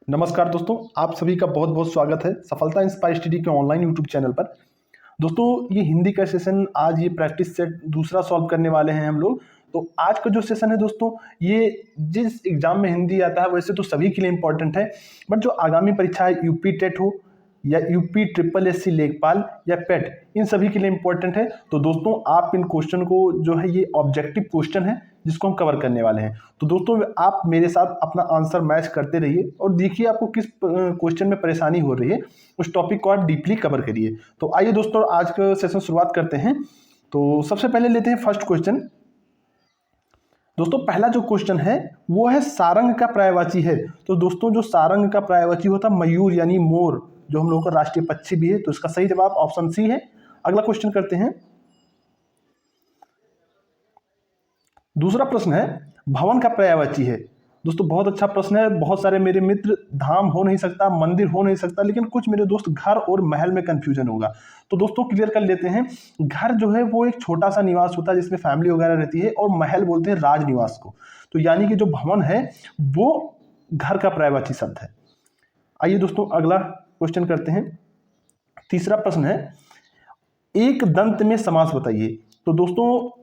नमस्कार दोस्तों, आप सभी का बहुत बहुत स्वागत है सफलता इंस्पायर स्टडी के ऑनलाइन यूट्यूब चैनल पर। दोस्तों, ये हिंदी का सेशन आज ये प्रैक्टिस सेट दूसरा सॉल्व करने वाले हैं हम लोग। तो आज का जो सेशन है दोस्तों, ये जिस एग्जाम में हिंदी आता है वैसे तो सभी के लिए इम्पोर्टेंट है, बट जो आगामी परीक्षा है यूपी टेट हो या यूपी ट्रिपल एससी लेखपाल या पेट, इन सभी के लिए इम्पोर्टेंट है। तो दोस्तों, आप इन क्वेश्चन को जो है ये ऑब्जेक्टिव क्वेश्चन है जिसको हम कवर करने वाले हैं। तो दोस्तों, आप मेरे साथ अपना आंसर मैच करते रहिए और देखिए आपको किस क्वेश्चन में परेशानी हो रही है, उस टॉपिक को आप डीपली कवर करिए। तो आइए दोस्तों, आज का सेशन शुरुआत करते हैं। तो सबसे पहले लेते हैं फर्स्ट क्वेश्चन। दोस्तों, पहला जो क्वेश्चन है वो है सारंग का पर्यायवाची है। तो दोस्तों, जो सारंग का पर्यायवाची होता है मयूर यानी मोर, जो हम लोगों का राष्ट्रीय पक्षी भी है। तो इसका सही जवाब ऑप्शन सी है। अगला क्वेश्चन करते हैं। दूसरा प्रश्न है भवन का पर्यायवाची है। दोस्तों, बहुत अच्छा प्रश्न है। बहुत सारे मेरे मित्र धाम हो नहीं सकता, मंदिर हो नहीं सकता, लेकिन कुछ मेरे दोस्त घर और महल में कंफ्यूजन होगा। तो दोस्तों, क्लियर कर लेते हैं। घर जो है वो एक छोटा सा निवास होता है जिसमें फैमिली वगैरह रहती है, और महल बोलते हैं राज निवास को। तो यानी कि जो भवन है वो घर का पर्यायवाची शब्द है। आइए दोस्तों, अगला क्वेश्चन करते हैं। तीसरा प्रश्न है एक दंत में समास बताइए। तो दोस्तों,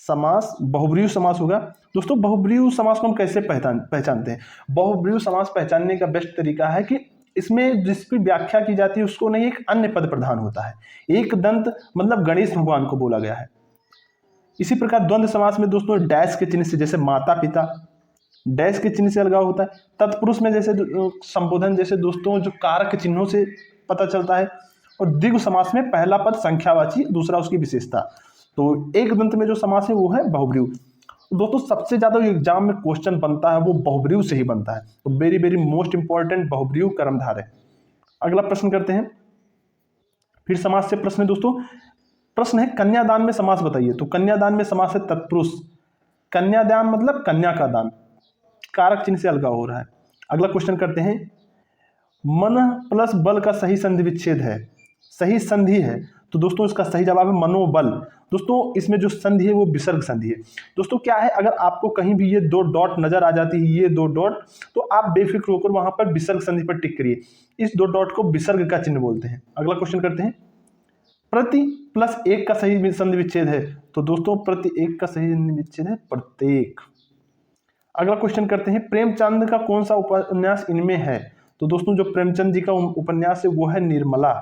समास बहुब्रीहि समास होगा। दोस्तों, बहुब्रीहि समास को हम कैसे पहचानते हैं? बहुब्रीहि समास पहचानने का बेस्ट तरीका है कि इसमें जिसकी व्याख्या की जाती है उसको नहीं एक अन्य पद प्रधान होता है। एक दंत मतलब गणेश भगवान को बोला गया है। इसी प्रकार द्वंद्व समास में दोस्तों डैश के चिन्ह से, जैसे माता पिता, डैश के चिन्ह से अलगाव होता है। तत्पुरुष में जैसे संबोधन जैसे दोस्तों जो कारक चिन्हों से पता चलता है। और द्विगु समास में पहला पद संख्यावाची, दूसरा उसकी विशेषता। तो एक दंत में जो समास है वो है बहुब्रीहि। दोस्तों, सबसे ज्यादा एग्जाम में क्वेश्चन बनता है वो बहुब्रीहि से ही बनता है। तो वेरी वेरी मोस्ट इंपॉर्टेंट बहुब्रीहि कर्मधारय। अगला प्रश्न करते हैं। फिर समास से प्रश्न है दोस्तों। प्रश्न है कन्यादान में समास बताइए। तो कन्यादान में समास है तत्पुरुष। कन्यादान मतलब कन्या का दान, कारक चिन्ह से अलगाव हो रहा है। अगला क्वेश्चन करते हैं। मन प्लस बल का सही संधि विच्छेद है, सही संधि है। तो दोस्तों, इसका सही जवाब है मनोबल। दोस्तों, इसमें जो संधि है वो विसर्ग संधि है। दोस्तों, क्या है, अगर आपको कहीं भी ये दो डॉट नजर आ जाती है, ये दो डॉट, तो आप बेफिक्र होकर वहां पर विसर्ग संधि पर टिक करिए। इस दो डॉट को विसर्ग का चिन्ह बोलते हैं। अगला क्वेश्चन करते हैं। प्रति प्लस एक का सही संधि विच्छेद है। तो दोस्तों, प्रति एक का सही संधि विच्छेद है प्रत्येक। अगला क्वेश्चन करते हैं। प्रेमचंद का कौन सा उपन्यास इनमें है? तो दोस्तों, जो प्रेमचंद जी का उपन्यास है वो है निर्मला।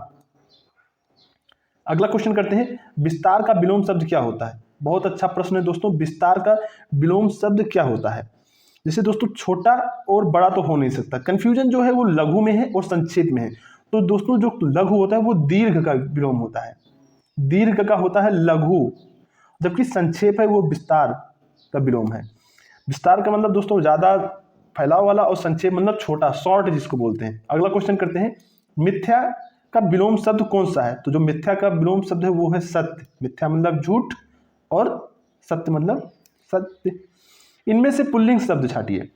अगला क्वेश्चन करते हैं। विस्तार का विलोम शब्द क्या होता है? बहुत अच्छा प्रश्न है दोस्तों। विस्तार का विलोम शब्द क्या होता है? जैसे दोस्तों, छोटा और बड़ा तो हो नहीं सकता। कंफ्यूजन जो है वो लघु में है और संक्षेप में है। तो दोस्तों, जो लघु होता है वो दीर्घ का विलोम होता है, दीर्घ का होता है लघु, जबकि संक्षेप है वो विस्तार का विलोम है। विस्तार का मतलब दोस्तों ज्यादा फैलाव वाला, और संक्षेप मतलब छोटा, शॉर्ट जिसको बोलते हैं। अगला क्वेश्चन करते हैं। मिथ्या का विलोम शब्द कौन सा है? तो जो मिथ्या का विलोम शब्द है वो है सत्य। मिथ्या मतलब झूठ और सत्य मतलब सत्य। इनमें से पुल्लिंग शब्द छाटिए।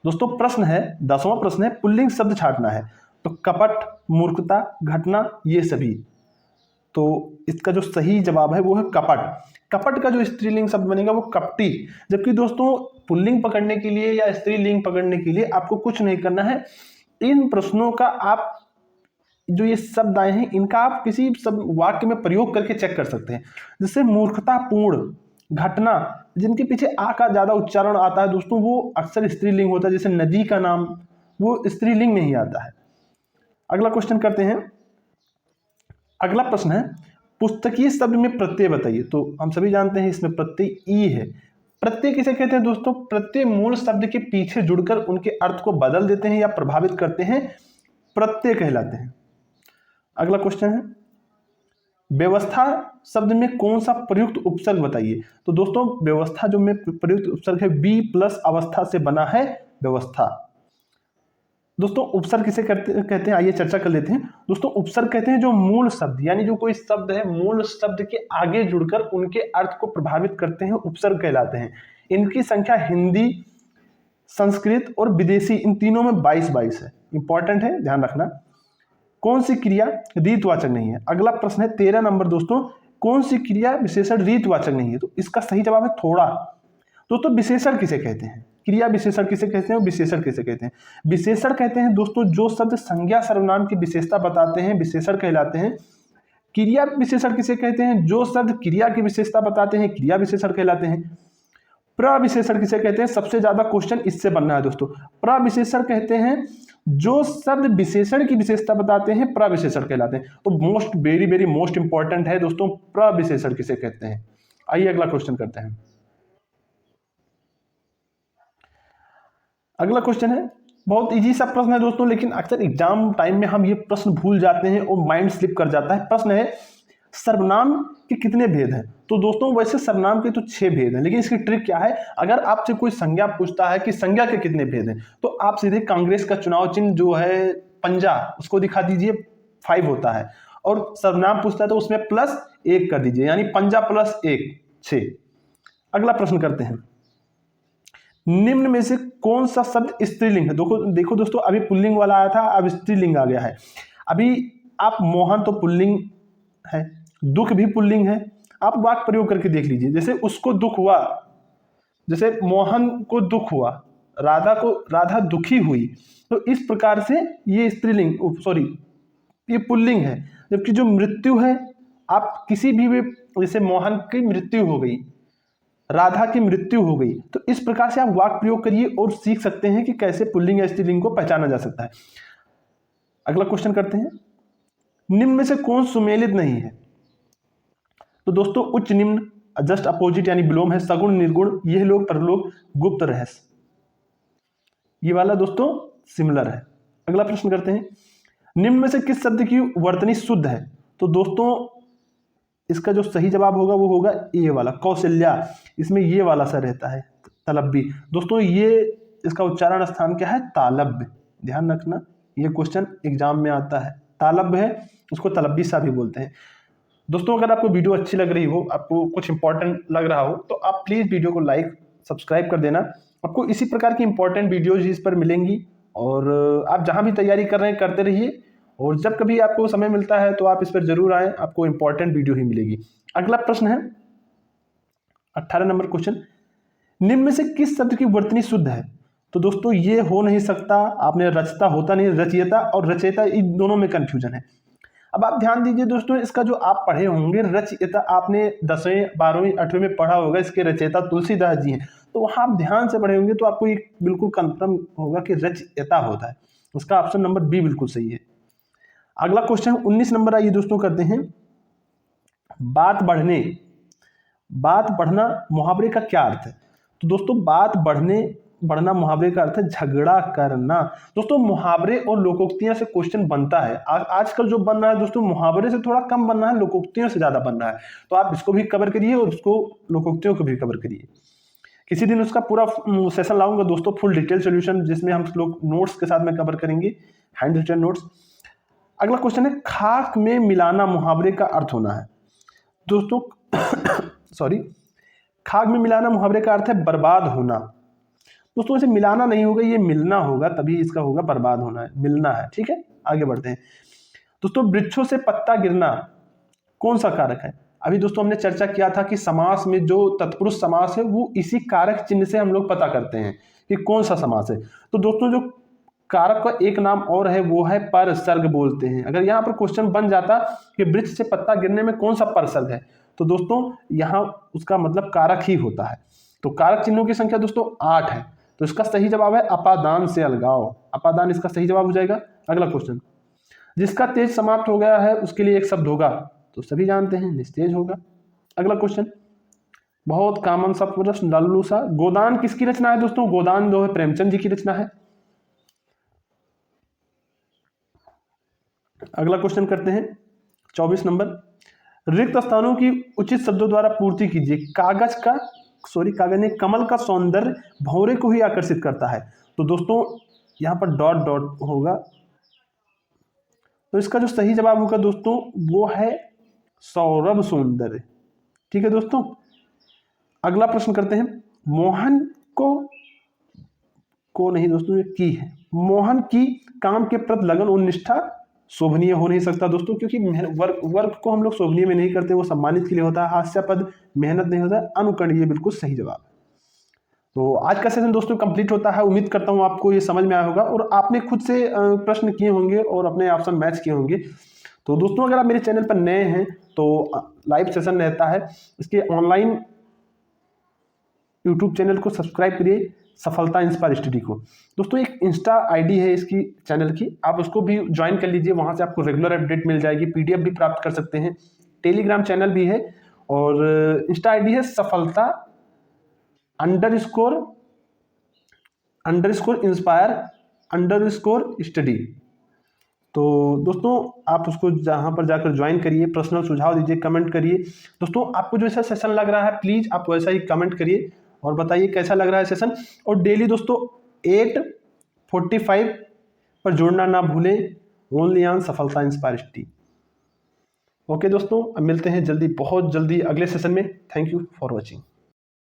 दोस्तों, प्रश्न है 10वां प्रश्न है पुल्लिंग शब्द छाटना है। तो कपट, मूर्खता, घटना, ये सभी। तो इसका जो सही जवाब है वो है कपट। कपट का जो स्त्रीलिंग शब्द बनेगा वो कपटी। जबकि दोस्तों, पुल्लिंग पकड़ने के लिए या स्त्रीलिंग पकड़ने के लिए आपको कुछ नहीं करना है। इन प्रश्नों का आप जो ये शब्द आए हैं इनका आप किसी शब्द वाक्य में प्रयोग करके चेक कर सकते हैं। जैसे मूर्खतापूर्ण, घटना, जिनके पीछे आ का ज्यादा उच्चारण आता है दोस्तों वो अक्सर स्त्रीलिंग होता है। जैसे नदी का नाम, वो स्त्रीलिंग में ही आता है। अगला क्वेश्चन करते हैं। अगला प्रश्न है पुस्तकीय शब्द में प्रत्यय बताइए। तो हम सभी जानते हैं इसमें प्रत्यय ई है। प्रत्यय किसे कहते हैं दोस्तों? प्रत्यय मूल शब्द के पीछे जुड़कर उनके अर्थ को बदल देते हैं या प्रभावित करते हैं, प्रत्यय कहलाते हैं। अगला क्वेश्चन है व्यवस्था शब्द में कौन सा प्रयुक्त उपसर्ग बताइए। तो दोस्तों, व्यवस्था जो में प्रयुक्त उपसर्ग है बी प्लस अवस्था से बना है व्यवस्था। दोस्तों, उपसर्ग किसे कहते हैं आइए चर्चा कर लेते हैं। दोस्तों, उपसर्ग कहते हैं जो मूल शब्द, यानी जो कोई शब्द है मूल शब्द के आगे जुड़कर उनके अर्थ को प्रभावित करते हैं, उपसर्ग कहलाते हैं। इनकी संख्या हिंदी, संस्कृत और विदेशी इन तीनों में 22 है। इंपॉर्टेंट है, ध्यान रखना। कौन सी क्रिया रीतवाचक नहीं है? अगला प्रश्न है 13 नंबर दोस्तों। कौन सी क्रिया विशेषण रीतवाचक नहीं है? तो इसका सही जवाब है थोड़ा। दोस्तों, विशेषण किसे कहते हैं? क्रिया विशेषण किसे कहते हैं, विशेषण किसे कहते हैं? विशेषण कहते हैं दोस्तों जो शब्द संज्ञा सर्वनाम की विशेषता बताते हैं, विशेषण कहलाते हैं। क्रिया विशेषण किसे कहते हैं? जो शब्द क्रिया की विशेषता बताते हैं, क्रिया विशेषण कहलाते हैं। प्रविशेषण किसे कहते हैं? सबसे ज्यादा क्वेश्चन इससे बनना है दोस्तों। प्रविशेषण कहते हैं जो शब्द विशेषण की विशेषता बताते हैं, प्रविशेषण कहलाते हैं। तो most very very most important है दोस्तों, प्रविशेषण किसे कहते हैं। आइए अगला क्वेश्चन करते हैं। अगला क्वेश्चन है, बहुत इजी सा प्रश्न है दोस्तों, लेकिन अक्सर एग्जाम टाइम में हम ये प्रश्न भूल जाते हैं और माइंड स्लिप कर जाता है। प्रश्न है, सर्वनाम के कितने भेद हैं? तो दोस्तों वैसे सर्वनाम के तो 6 भेद हैं, लेकिन इसकी ट्रिक क्या है, अगर आपसे कोई संज्ञा पूछता है कि संज्ञा के कितने भेद हैं, तो आप सीधे कांग्रेस का चुनाव चिन्ह जो है पंजा, उसको दिखा दीजिए, 5 होता है। और सर्वनाम पूछता है तो उसमें +1 कर दीजिए, यानी पंजा +1 6। अगला प्रश्न करते हैं, निम्न में से कौन सा शब्द स्त्रीलिंग है? देखो दोस्तों, अभी पुल्लिंग वाला आया था, अब स्त्रीलिंग आ गया है। अभी आप मोहन तो पुल्लिंग है, दुख भी पुल्लिंग है। आप वाक्य प्रयोग करके देख लीजिए, जैसे उसको दुख हुआ, जैसे मोहन को दुख हुआ, राधा दुखी हुई, तो इस प्रकार से ये स्त्रीलिंग, सॉरी ये पुल्लिंग है। जबकि जो मृत्यु है, आप किसी भी जैसे मोहन की मृत्यु हो गई, राधा की मृत्यु हो गई, तो इस प्रकार से आप वाक्य प्रयोग करिए और सीख सकते हैं कि कैसे पुल्लिंग या स्त्रीलिंग को पहचाना जा सकता है। अगला क्वेश्चन करते हैं, निम्न में से कौन सुमेलित नहीं है? तो दोस्तों उच्च निम्न, जस्ट अपोजिट यानी विलोम है, सगुण निर्गुण, यह लोग परलोक, गुप्त रहस्य, ये वाला दोस्तों सिमिलर है। अगला प्रश्न करते हैं, निम्न में से किस शब्द की वर्तनी शुद्ध है? तो दोस्तों इसका जो सही जवाब होगा वो होगा ये वाला, कौशल्या। इसमें ये वाला सा रहता है, तलब्बी। दोस्तों ये इसका उच्चारण स्थान क्या है? तालब्य। ध्यान रखना, ये क्वेश्चन एग्जाम में आता है। तालब्य है, उसको तलब्बी सा भी बोलते हैं। दोस्तों अगर आपको वीडियो अच्छी लग रही हो, आपको कुछ इंपॉर्टेंट लग रहा हो, तो आप प्लीज़ वीडियो को लाइक सब्सक्राइब कर देना। आपको इसी प्रकार की इंपॉर्टेंट वीडियोज इस पर मिलेंगी, और आप जहाँ भी तैयारी कर रहे हैं करते रहिए, और जब कभी आपको समय मिलता है तो आप इस पर जरूर आएँ, आपको इंपॉर्टेंट वीडियो ही मिलेगी। अगला प्रश्न है 18 नंबर क्वेश्चन, निम्न में से किस शब्द की वर्तनी शुद्ध है? तो दोस्तों ये हो नहीं सकता, आपने रचता होता नहीं, रचयिता और रचयिता इन दोनों में कंफ्यूजन है। अब आप ध्यान दीजिए दोस्तों, इसका जो आप पढ़े होंगे रचयिता, आपने 10वीं 12वीं 8वीं में पढ़ा होगा, इसके रचयिता तुलसीदास जी हैं, तो वहाँ आप ध्यान से पढ़े होंगे तो आपको ये बिल्कुल कंफर्म होगा कि रचयिता होता है। उसका ऑप्शन नंबर बी बिल्कुल सही है। अगला क्वेश्चन 19 नंबर, आइए दोस्तों करते हैं, बात बढ़ना मुहावरे का क्या अर्थ है? तो दोस्तों बात बढ़ना मुहावरे का अर्थ है झगड़ा करना। दोस्तों मुहावरे और लोकोक्तियों से क्वेश्चन बनता है, आजकल जो बन रहा है दोस्तों मुहावरे से थोड़ा कम बन रहा है, लोकोक्तियों से ज्यादा बन रहा है। तो आप इसको भी कवर करिए और उसको लोकोक्तियों को भी कवर करिए। किसी दिन उसका पूरा सेशन लाऊंगा दोस्तों, फुल डिटेल सोल्यूशन, जिसमें हम लोग नोट्स के साथ में कवर करेंगे, हैंड रिटन नोट्स। अगला क्वेश्चन है, खाक में मिलाना मुहावरे का अर्थ होना है। दोस्तों सॉरी, खाक में मिलाना मुहावरे का अर्थ है बर्बाद होना। दोस्तों इसे मिलाना नहीं होगा, ये मिलना होगा, तभी इसका होगा बर्बाद होना है, मिलना है। ठीक है, आगे बढ़ते हैं दोस्तों। वृक्षों से पत्ता गिरना कौन सा कारक है? अभी दोस्तों हमने चर्चा किया था कि समास में जो तत्पुरुष समास है वो इसी कारक चिन्ह से हम लोग पता करते हैं कि कौन सा समास है। तो दोस्तों जो कारक का एक नाम और है वो है परसर्ग बोलते हैं। अगर यहाँ पर क्वेश्चन बन जाता कि वृक्ष से पत्ता गिरने में कौन सा परसर्ग है, तो दोस्तों यहाँ उसका मतलब कारक ही होता है। तो कारक चिन्हों की संख्या दोस्तों 8 है, तो इसका सही जवाब है अपादान से अलगाव। अपादान इसका सही जवाब हो जाएगा। अगला क्वेश्चन, जिसका तेज समाप्त हो गया है उसके लिए एक शब्द होगा, तो सभी जानते हैं निस्तेज होगा। अगला क्वेश्चन, बहुत कॉमन सा प्रश्न, लल्लू सा, गोदान किसकी रचना है? दोस्तों गोदान जो है प्रेमचंद जी की रचना है। अगला क्वेश्चन करते हैं 24 नंबर, रिक्त स्थानों की उचित शब्दों द्वारा पूर्ति कीजिए। कागज ने कमल का सौंदर्य भौरे को ही आकर्षित करता है। तो दोस्तों यहां पर डॉट डॉट होगा, तो इसका जो सही जवाब होगा दोस्तों वो है सौरभ सौंदर्य। ठीक है दोस्तों, अगला प्रश्न करते हैं, मोहन को नहीं दोस्तों, ये की है, मोहन की काम के प्रति लगन और निष्ठा शोभनीय हो नहीं सकता दोस्तों, क्योंकि वर्क को हम लोग शोभनीय में नहीं करते, वो सम्मानित के लिए होता है। हास्यापद मेहनत नहीं होता, अनुकरणीय बिल्कुल सही जवाब। तो आज का सेशन दोस्तों कंप्लीट होता है। उम्मीद करता हूँ आपको ये समझ में आया होगा और आपने खुद से प्रश्न किए होंगे और अपने ऑप्शन मैच किए होंगे। तो दोस्तों अगर आप मेरे चैनल पर नए हैं तो लाइव सेशन रहता है, इसके ऑनलाइन यूट्यूब चैनल को सब्सक्राइब करिए, सफलता इंस्पायर स्टडी को। दोस्तों एक इंस्टा आईडी है इसकी चैनल की, आप उसको भी ज्वाइन कर लीजिए, वहाँ से आपको रेगुलर अपडेट मिल जाएगी, पीडीएफ भी प्राप्त कर सकते हैं। टेलीग्राम चैनल भी है और इंस्टा आईडी है सफलता __ इंस्पायर _ स्टडी। तो दोस्तों आप उसको जहाँ पर जाकर ज्वाइन करिए, पर्सनल सुझाव दीजिए, कमेंट करिए। दोस्तों आपको जो ऐसा सेशन लग रहा है प्लीज़ आप वैसा ही कमेंट करिए और बताइए कैसा लग रहा है सेशन। और डेली दोस्तों 8:45 पर जुड़ना ना भूलें, ओनली ऑन सफलता इंस्पायर स्टडी। ओके दोस्तों, अब मिलते हैं जल्दी, बहुत जल्दी अगले सेशन में। Thank you for watching.